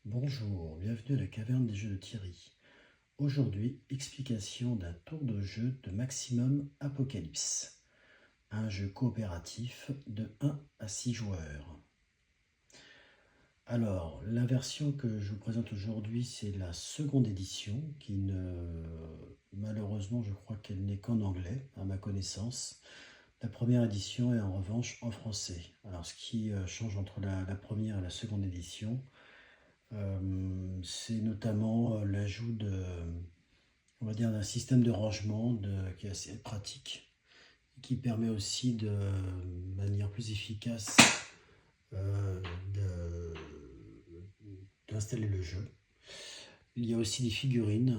Bonjour, bienvenue à la caverne des jeux de Thierry. Aujourd'hui, explication d'un tour de jeu de Maximum Apocalypse, un jeu coopératif de 1 à 6 joueurs. Alors, la version que je vous présente aujourd'hui, c'est la seconde édition, malheureusement, je crois qu'elle n'est qu'en anglais, à ma connaissance. La première édition est en revanche en français. Alors, ce qui change entre la première et la seconde édition, c'est notamment l'ajout on va dire, d'un système de rangement qui est assez pratique et qui permet aussi de manière plus efficace euh, de- d'installer le jeu. Il y a aussi des figurines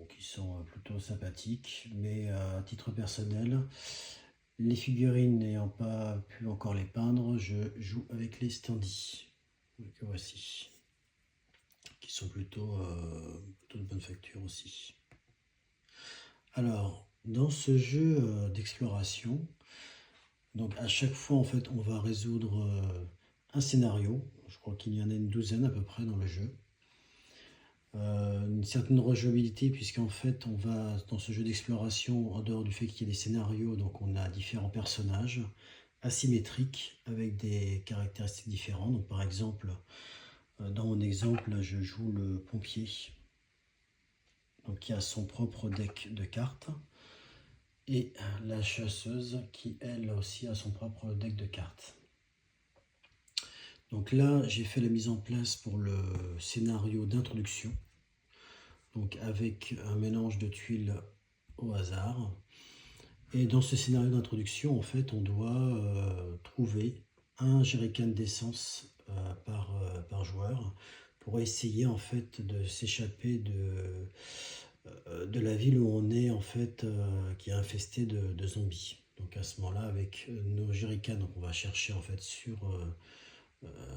qui sont plutôt sympathiques, mais à titre personnel, les figurines n'ayant pas pu encore les peindre, je joue avec les standees que voici, qui sont plutôt de bonne facture aussi. Alors, dans ce jeu d'exploration, donc à chaque fois en fait on va résoudre un scénario. Je crois qu'il y en a une douzaine à peu près dans le jeu. Une certaine rejouabilité puisqu'en fait on va dans ce jeu d'exploration, en dehors du fait qu'il y ait des scénarios, donc on a différents personnages asymétriques avec des caractéristiques différentes. Donc par exemple, dans mon exemple, je joue le pompier, donc qui a son propre deck de cartes, et la chasseuse qui elle aussi a son propre deck de cartes. Donc là j'ai fait la mise en place pour le scénario d'introduction, donc avec un mélange de tuiles au hasard. Et dans ce scénario d'introduction, en fait, on doit trouver un jerrycan d'essence par joueur pour essayer en fait de s'échapper de la ville où on est en fait, qui est infestée de zombies. Donc à ce moment-là, avec nos jerrycans, on va chercher en fait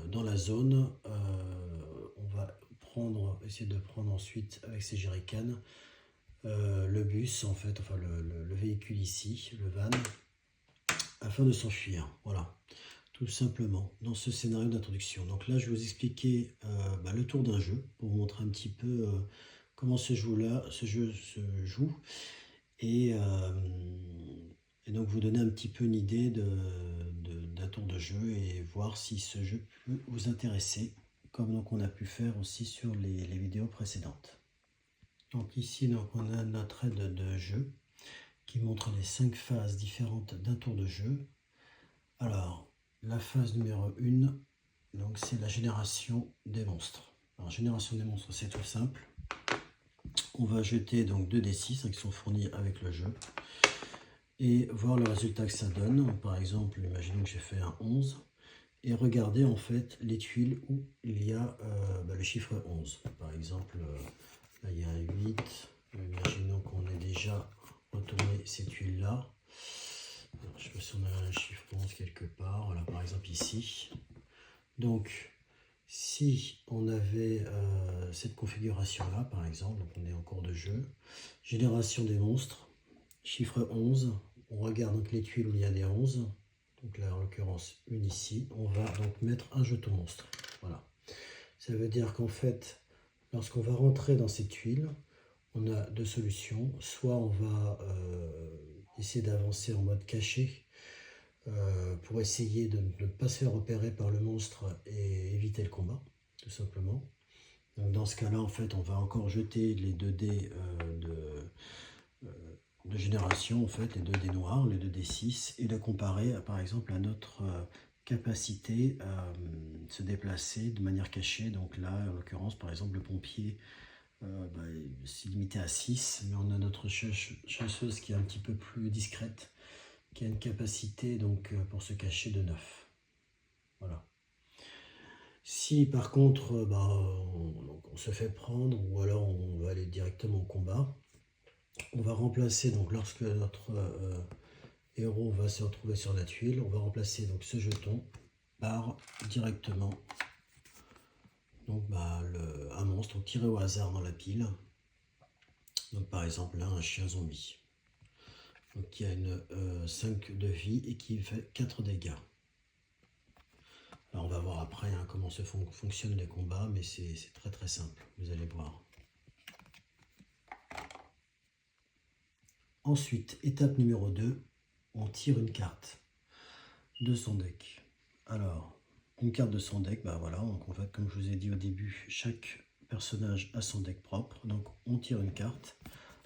dans la zone. On va essayer de prendre ensuite avec ces jerrycans le bus en fait, enfin le véhicule ici, le van, afin de s'enfuir. Voilà, tout simplement dans ce scénario d'introduction. Donc là, je vais vous expliquer le tour d'un jeu pour vous montrer un petit peu comment ce jeu se joue et, donc vous donner un petit peu une idée d'un tour de jeu et voir si ce jeu peut vous intéresser, comme donc on a pu faire aussi sur les vidéos précédentes. Donc ici, donc, on a notre aide de jeu qui montre les 5 phases différentes d'un tour de jeu. Alors, la phase numéro 1, donc c'est la génération des monstres. Alors, génération des monstres, c'est tout simple. On va jeter donc 2d6 qui sont fournis avec le jeu et voir le résultat que ça donne. Par exemple, imaginons que j'ai fait un 11 et regarder en fait les tuiles où il y a le chiffre 11. Par exemple, là il y a un 8. Imaginons qu'on ait déjà retourné ces tuiles-là. Je sais pas si on a un chiffre 11 quelque part, voilà, par exemple ici. Donc, si on avait cette configuration-là, par exemple, donc on est en cours de jeu, génération des monstres, chiffre 11, on regarde donc les tuiles où il y a des 11, donc là en l'occurrence une ici, on va donc mettre un jeton monstre. Voilà. Ça veut dire qu'en fait, lorsqu'on va rentrer dans ces tuiles, on a deux solutions. Soit on va essayer d'avancer en mode caché pour essayer de ne pas se faire repérer par le monstre et éviter le combat, tout simplement. Donc dans ce cas-là, en fait, on va encore jeter les 2 dés de génération, en fait, les 2 dés noirs, les 2 dés 6, et les comparer, par exemple, à notre capacité à se déplacer de manière cachée. Donc là, en l'occurrence, par exemple, le pompier, c'est limité à 6, mais on a notre chasseuse qui est un petit peu plus discrète, qui a une capacité donc, pour se cacher de 9. Voilà. Si par contre on se fait prendre ou alors on va aller directement au combat, on va remplacer, donc lorsque notre héros va se retrouver sur la tuile, on va remplacer donc ce jeton par directement donc, un monstre tiré au hasard dans la pile. Donc par exemple là un chien zombie. Donc, qui a une 5 de vie et qui fait 4 dégâts. Alors on va voir après comment comment fonctionnent les combats, mais c'est très très simple, vous allez voir. Ensuite, étape numéro 2, on tire une carte de son deck. Alors, une carte de son deck, bah voilà, donc en fait, comme je vous ai dit au début, chaque personnage a son deck propre, donc on tire une carte.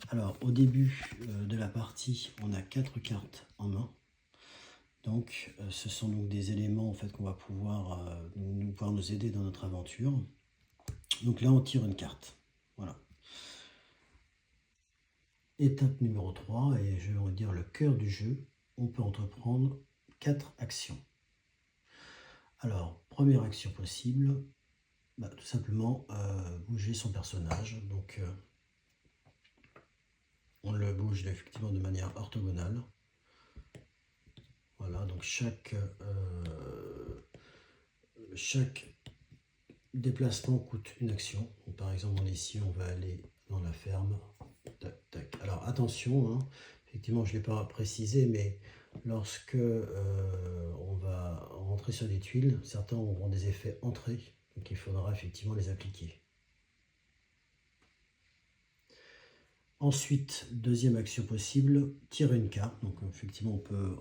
Alors, au début de la partie, on a 4 cartes en main. Donc, ce sont donc des éléments en fait qu'on va pouvoir nous aider dans notre aventure. Donc là, on tire une carte. Voilà. Étape numéro 3, et je vais dire le cœur du jeu, on peut entreprendre 4 actions. Alors, première action possible, bah, tout simplement bouger son personnage. Donc, on le bouge effectivement de manière orthogonale. Voilà, donc chaque déplacement coûte une action. Donc, par exemple, on est ici, on va aller dans la ferme. Tac, tac. Alors attention, hein, effectivement, je ne l'ai pas précisé, mais lorsque on va rentrer sur des tuiles, certains auront des effets entrées, donc il faudra effectivement les appliquer. Ensuite, deuxième action possible, tirer une carte. Donc effectivement, on peut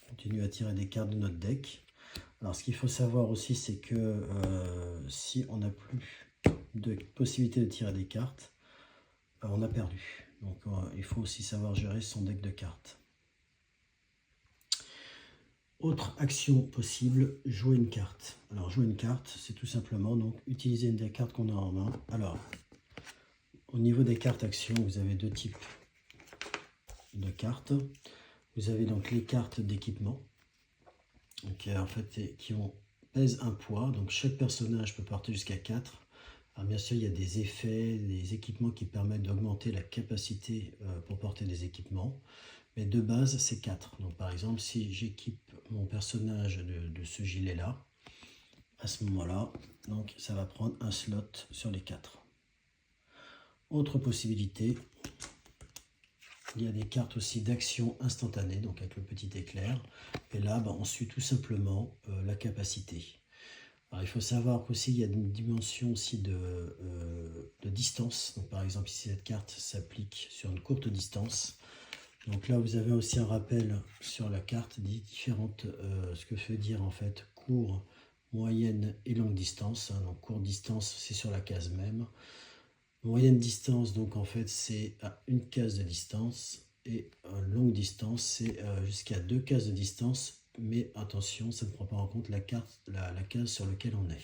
continuer à tirer des cartes de notre deck. Alors ce qu'il faut savoir aussi, c'est que si on n'a plus de possibilité de tirer des cartes, on a perdu. Donc il faut aussi savoir gérer son deck de cartes. Autre action possible, jouer une carte. Alors jouer une carte, c'est tout simplement donc utiliser une des cartes qu'on a en main. Alors, au niveau des cartes actions, vous avez deux types de cartes. Vous avez donc les cartes d'équipement, qui en fait pèsent un poids. Donc chaque personnage peut porter jusqu'à 4. Alors bien sûr, il y a des effets, des équipements qui permettent d'augmenter la capacité pour porter des équipements. Mais de base, c'est 4. Donc par exemple, si j'équipe mon personnage de ce gilet-là, à ce moment-là, donc ça va prendre un slot sur les 4. Autre possibilité, il y a des cartes aussi d'action instantanée, donc avec le petit éclair. Et là, on suit tout simplement la capacité. Alors, il faut savoir qu'aussi, il y a une dimension aussi de distance. Donc, par exemple, ici, cette carte s'applique sur une courte distance. Donc là, vous avez aussi un rappel sur la carte des différentes, ce que veut dire en fait court, moyenne et longue distance. Donc, courte distance, c'est sur la case même. Moyenne distance, donc en fait, c'est à une case de distance. Et longue distance, c'est jusqu'à 2 cases de distance. Mais attention, ça ne prend pas en compte la case sur laquelle on est.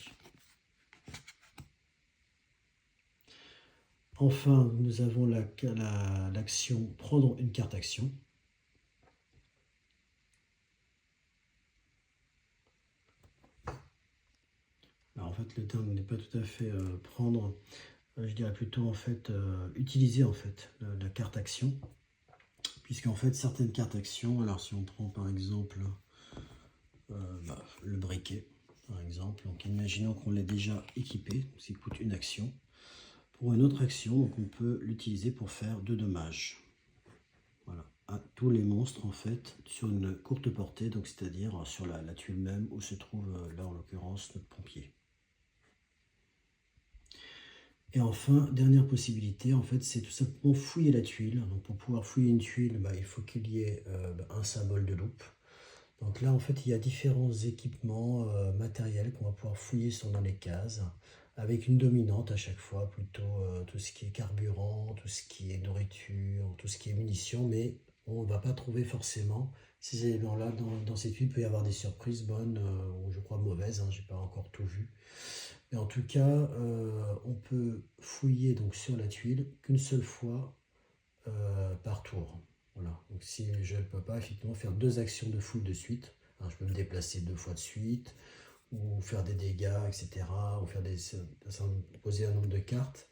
Enfin, nous avons l'action prendre une carte action. Alors en fait, le terme n'est pas tout à fait prendre. Je dirais plutôt en fait utiliser en fait la carte action, puisqu'en fait certaines cartes action, alors si on prend par exemple le briquet par exemple, donc imaginons qu'on l'ait déjà équipé, ce qui coûte une action. Pour une autre action, donc on peut l'utiliser pour faire 2 dommages. Voilà, à tous les monstres en fait sur une courte portée, donc c'est-à-dire sur la tuile même où se trouve là en l'occurrence notre pompier. Et enfin, dernière possibilité, en fait, c'est tout simplement fouiller la tuile. Donc pour pouvoir fouiller une tuile, il faut qu'il y ait un symbole de loupe. Donc là, en fait, il y a différents équipements matériels qu'on va pouvoir fouiller dans les cases, avec une dominante à chaque fois, plutôt tout ce qui est carburant, tout ce qui est nourriture, tout ce qui est munitions, mais on ne va pas trouver forcément ces éléments-là dans ces tuiles. Il peut y avoir des surprises bonnes ou je crois mauvaises, je n'ai pas encore tout vu. Mais en tout cas, on peut fouiller donc sur la tuile qu'une seule fois par tour. Voilà. Donc si je ne peux pas effectivement faire 2 actions de fouille de suite, je peux me déplacer 2 fois de suite, ou faire des dégâts, etc. Ou faire poser un nombre de cartes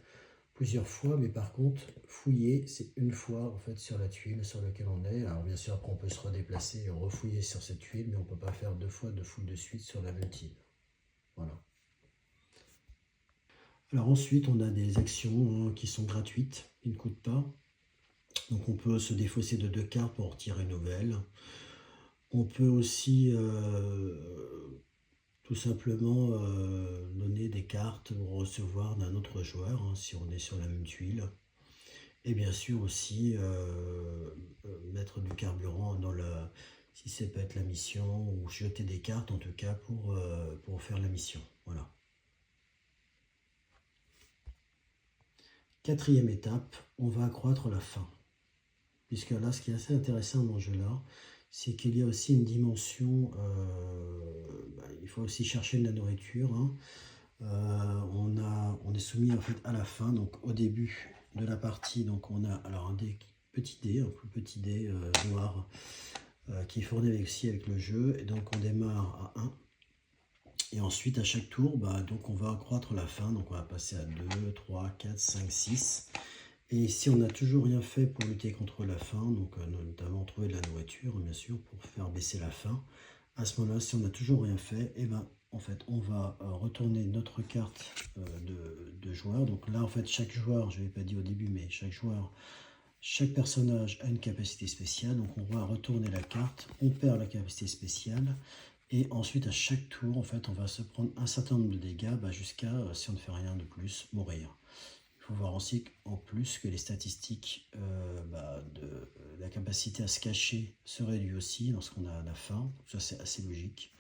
plusieurs fois, mais par contre, fouiller, c'est une fois en fait sur la tuile sur laquelle on est. Alors bien sûr, après on peut se redéplacer et refouiller sur cette tuile, mais on ne peut pas faire 2 fois de fouille de suite sur la même tuile. Voilà. Alors ensuite, on a des actions qui sont gratuites, qui ne coûtent pas. Donc on peut se défausser de 2 cartes pour en retirer une nouvelle. On peut aussi tout simplement cartes ou recevoir d'un autre joueur, hein, si on est sur la même tuile. Et bien sûr aussi mettre du carburant dans la, si ça peut être la mission, ou jeter des cartes en tout cas pour faire la mission. Voilà. Quatrième étape, on va accroître la faim. Puisque là, ce qui est assez intéressant dans ce jeu-là, c'est qu'il y a aussi une dimension, il faut aussi chercher de la nourriture, hein. On est soumis en fait à la faim, donc au début de la partie, donc on a alors un plus petit dé noir qui est fourni aussi avec le jeu, et donc on démarre à 1. Et ensuite à chaque tour, donc on va accroître la faim, donc on va passer à 2, 3, 4, 5, 6. Et si on n'a toujours rien fait pour lutter contre la faim, donc notamment trouver de la nourriture, bien sûr, pour faire baisser la faim, à ce moment-là, si on n'a toujours rien fait, et en fait, on va retourner notre carte de joueur. Donc là, en fait, chaque joueur, je ne l'ai pas dit au début, mais chaque personnage a une capacité spéciale. Donc on va retourner la carte, on perd la capacité spéciale. Et ensuite, à chaque tour, en fait, on va se prendre un certain nombre de dégâts jusqu'à, si on ne fait rien de plus, mourir. Il faut voir aussi en plus que les statistiques de la capacité à se cacher se réduisent aussi lorsqu'on a la faim. Ça, c'est assez logique.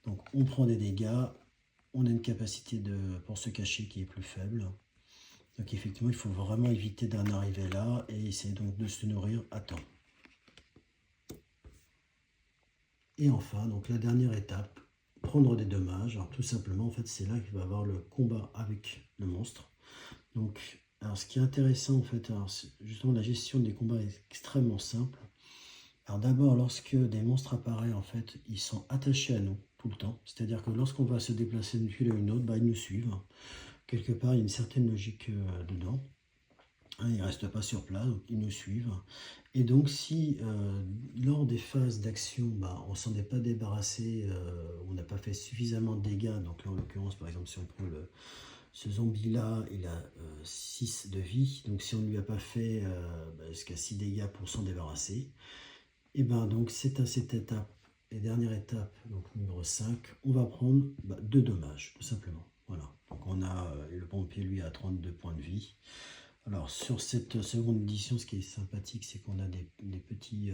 Donc, on prend des dégâts, on a une capacité pour se cacher qui est plus faible. Donc, effectivement, il faut vraiment éviter d'en arriver là et essayer donc de se nourrir à temps. Et enfin, donc la dernière étape, prendre des dommages. Alors, tout simplement, en fait, c'est là qu'il va y avoir le combat avec le monstre. Donc, alors ce qui est intéressant en fait, justement la gestion des combats est extrêmement simple. Alors d'abord, lorsque des monstres apparaissent, en fait, ils sont attachés à nous tout le temps. C'est-à-dire que lorsqu'on va se déplacer d'une tuile à une autre, ils nous suivent. Quelque part, il y a une certaine logique dedans. Hein, ils ne restent pas sur place, donc ils nous suivent. Et donc si lors des phases d'action, on ne s'en est pas débarrassé, on n'a pas fait suffisamment de dégâts, donc là en l'occurrence par exemple si on prend ce zombie-là, il a 6 de vie, donc si on ne lui a pas fait jusqu'à 6 dégâts pour s'en débarrasser, et donc c'est à cette étape, et dernière étape, donc numéro 5, on va prendre 2 dommages, tout simplement. Voilà, donc on a le pompier, lui, à 32 points de vie. Alors sur cette seconde édition, ce qui est sympathique, c'est qu'on a des petits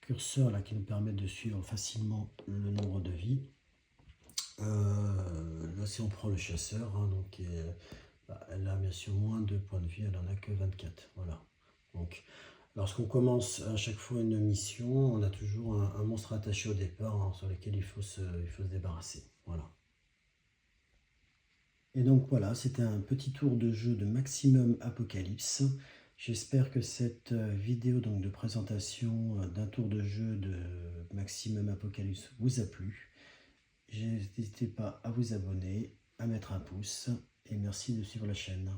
curseurs là qui nous permettent de suivre facilement le nombre de vies. Là, si on prend le chasseur, hein, donc elle a bien sûr moins de points de vie, elle en a que 24. Voilà. Donc, lorsqu'on commence à chaque fois une mission, on a toujours un monstre attaché au départ, hein, sur lequel il faut se débarrasser. Voilà. Et donc voilà, c'était un petit tour de jeu de Maximum Apocalypse. J'espère que cette vidéo donc, de présentation d'un tour de jeu de Maximum Apocalypse vous a plu. N'hésitez pas à vous abonner, à mettre un pouce et merci de suivre la chaîne.